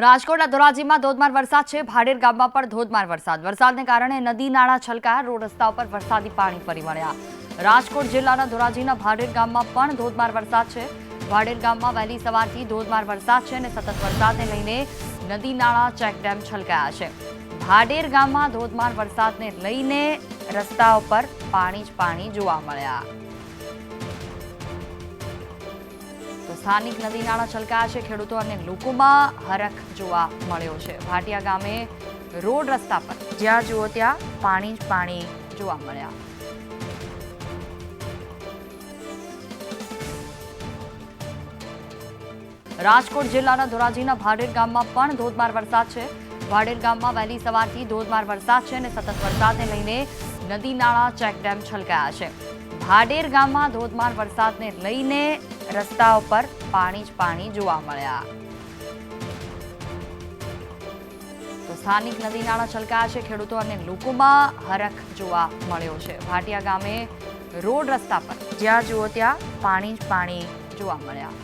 રાજકોટના ધોરાજીમાં ધોધમાર વરસાદ છે। ભાડેર ગામમાં પણ ધોધમાર વરસાદને કારણે નદી નાળા છલકાયા, રોડ રસ્તા ઉપર વરસાદી પાણી ફરી વળ્યા। રાજકોટ જિલ્લાના ધોરાજીના ભાડેર ગામમાં પણ ધોધમાર વરસાદ છે। ભાડેર ગામમાં વહેલી સવારથી ધોધમાર વરસાદ છે અને સતત વરસાદને લઈને નદી નાળા ચેકડેમ છલકાયા છે। ભાડેર ગામમાં ધોધમાર વરસાદને લઈને રસ્તા ઉપર પાણી જ પાણી જોવા મળ્યા। તો સ્થાનિક નદી નાળા છલકાયા છે। ખેડૂતો અને લોકોમાં હરખ જોવા મળ્યો છે। ભાટિયા ગામે રોડ રસ્તા પર જ્યાં જુઓ ત્યાં પાણી જ પાણી જોવા મળ્યા। રાજકોટ જિલ્લાના ધોરાજીના ભાડેર ગામમાં પણ ધોધમાર વરસાદ છે। ભાડેર ગામમાં વહેલી સવારથી ધોધમાર વરસાદ છે અને સતત વરસાદને લઈને નદી નાળા ચેકડેમ છલકાયા છે। ભાડેર ગામમાં ધોધમાર વરસાદને લઈને રસ્તા ઉપર પાણી જ પાણી જોવા મળ્યા। તો સ્થાનિક નદી નાળા છલકાયા છે। ખેડૂતો અને લોકોમાં હરખ જોવા મળ્યો છે। ભાટિયા ગામે રોડ રસ્તા પર જ્યાં જુઓ ત્યાં પાણી જ પાણી જોવા મળ્યા।